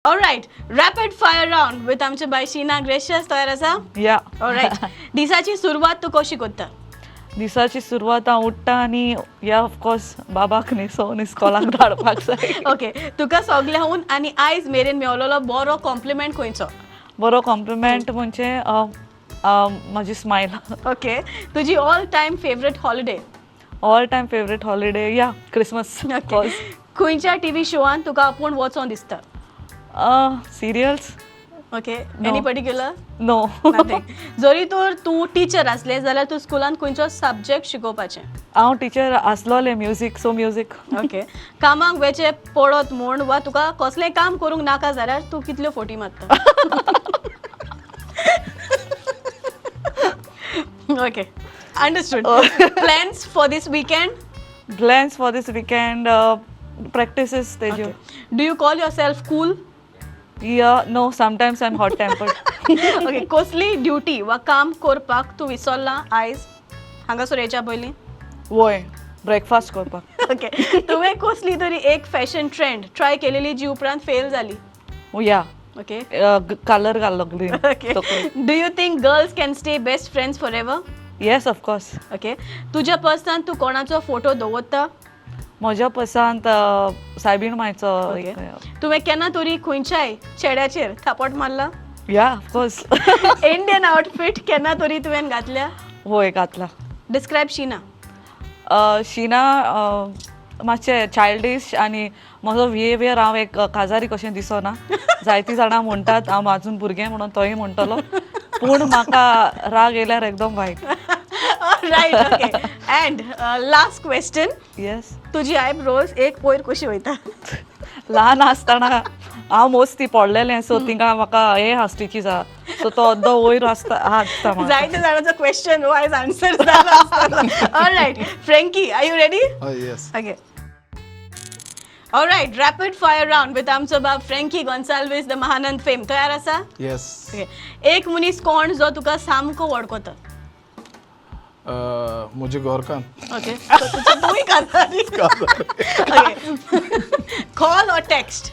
Alright rapid fire round with आमचे bye Sheena gracious तयार आसा या ऑलराइट दिसाची सुरवात तू कशी करता दिसाची सुरवात हांव उठ्ठा आनी या ऑफकोर्स बाबाक न्हिसोवन इस्कॉलाक धाडपाक जाय ओके तुका सगल्याहून आनी आयज मेरेन मेळलोलो बरो कॉम्प्लिमेंट खंयचो बरो कॉम्प्लिमेंट म्हणजे म्हजी स्मायल ओके तुजी all time favourite holiday all time favourite holiday या क्रिसमस ओके खंयच्या टीव्ही शोवान तुका आपूण वचोन दिसता serials okay any particular no जरी तर तूं टीचर आसले जाल्यार तूं स्कुलान खंयचो सब्जेक्ट शिकोवपाचें हांव टीचर आसलोलें म्युजीक सो म्युजीक ओके कामाक वेचे पडत म्हूण वा तुका कसलेंय काम करूंक नाका जाल्यार तूं कितल्यो फोटी मारता okay understood plans for this weekend plans for this weekend practices तेज्यो do you call yourself cool या no sometimes I am hot tempered okay कसली ड्युटी वा काम करपाक तूं विसरला आयज हांगासर येच्या पयलीं वय ब्रेकफास्ट करपाक ओके तुवें कसली तरी एक फॅशन ट्रेंड ट्राय केलेली जी उपरांत फेल जाली या ओके कलर घाल्लो green okay do you think girls can stay best friends for ever yes of course okay तुज्या पर्सनान तूं कोणाचो फोटो दवरता म्हज्या पसंत सायबीण मायचो ओके तुवें केन्ना तरी खंयच्याय चेड्याचेर थापट मारला या ऑफकोर्स इंडियन आउटफिट केन्ना तरी तुवें घातल्या वय घातला डिस्क्रायब शीना शीना मातशें चायल्डीश आनी म्हजो बिहेवियर हांव एक काजारी कशें दिसना जायतीं जाणां म्हणटात हांव आजून भुरगें म्हणून तोय म्हणटलो पूण म्हाका राग येयल्यार एकदम वायट right okay and last question yes तुजी आयब्रोज एक पयर कशी वयता ल्हान आसतना हांव मोस्ती पडलेलें सो तिंगा म्हाका हे स्टिचीस आहा सो तो अर्दो वयर आसता जायते जाणांचो क्वेश्चन हो आयज आन्सर जाला alright Frankie are you ready yes okay alright rapid fire round with आमचो बाब फ्रँकी गोन्साल्वीस द महानंद फेम तयार आसा येस ओके एक मनीस कोण जो तुका सामको वळखता मुझे गोरकान ओके तूय काजारी okay call or text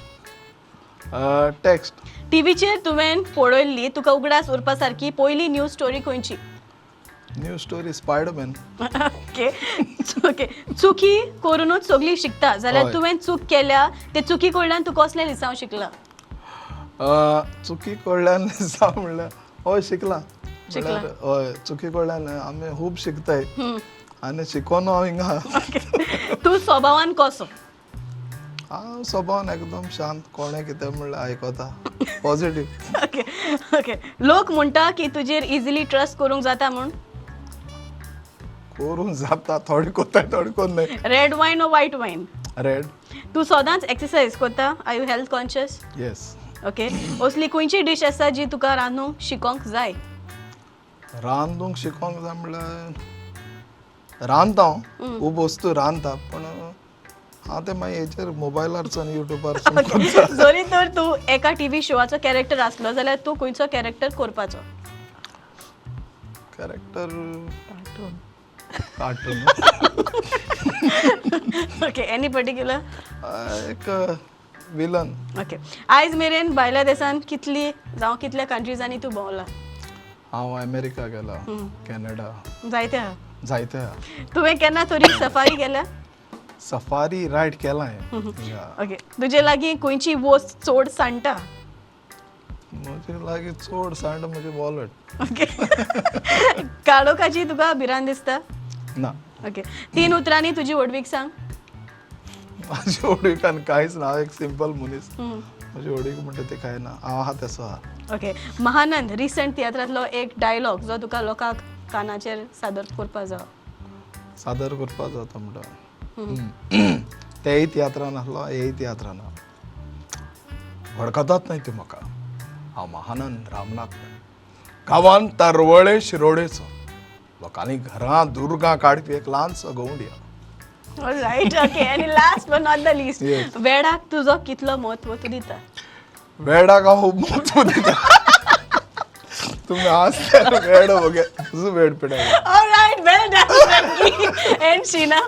text टीव्हीचेर तुवें पळयल्ली तुका उगडास उरपा सारकी पयली न्यूज स्टोरी खंयची new story Spiderman okay okay चुकी करूनच सगळी शिकता जाल्यार हय. तुवें चूक केल्या ते चुकी कडल्यान तूं कसलें लिसांव शिकला चुकी कडल्यान सांग म्हणल्यार हय शिकला शिकला. म्हणल्यार हय चुकी कडल्यान आमी खूब शिकताय आनी शिकोन हांव हिंगा तूं स्वभावान कसो हांव स्वभावान एकदम शांत कोणें कितें म्हणल्यार आयकता पॉझिटीव ओके ओके लोक म्हणटा की तुजेर इजिली ट्रस्ट करूंक जाता म्हूण करूंक जाता थोडे कोत्ताय थोडे कोन न्हय रेड वायन ओ व्हायट वायन रेड तूं सदांच एक्सरसायज करता are you health conscious yes okay असली खंयची डीश आसा जी तुका रांदूंक शिकोंक जाय रांदूंक शिकोंक जाय म्हणल्यार रांदता हांव खूब वस्तू रांदता पूण हांव ते मागीर हेचेर मोबायलारसून युट्यूबार करता जरी तर तूं एका टीव्ही शोवाचो कॅरेक्टर आसलो जाल्यार तूं खंयचो कॅरेक्टर करपाचो character cartoon okay any particular एक विलन ओके आयज मेरेन भायल्या देशांत कितली जावं कितल्या कंट्रीजांनी तूं भोंवला हांव अमेरिका गेला कॅनडा जायते आहा जायते आहा. तुवें केन्ना तरी सफारी केल्या सफारी रायड केलाय ओके तुजे लागीं खंयची वस्त चड सांडटा म्हजे लागीं चड सांड म्हजे वॉलेट ओके काडोखाची तुका भिरांत दिसता ना ओके 3 उतरांनी तुजी वडवीक सांग म्हाजे ओडीकान कांयच ना हांव एक सिंपल मनीस म्हजे ओडीक म्हणटा ते कांय ना हांव आहा तसो आहा ओके महानंद रिसंट तियात्रांतलो एक डायलॉग जो तुका लोकांक कानाचेर सादर करपा जाय सादर करपा जाता म्हणटा तेय तियात्रान आसलो हेय तियात्रान वळखतात न्हय ते म्हाका हांव महानंद रामनाथ गांवांत तरवळे शिरोडेचो लोकांनी घरां दुर्गां काडपी एक ल्हानसो गवंडिया रायट ओके आनी last but not the list Yes. वेडाक तुजो कितलो महत्व तूं दिता वेडाक हांव खूब म्हत्व दिता तुम्ही आज वेड बघे तुझं वेड पिढा ऑलराइट वेल डन एंड शीना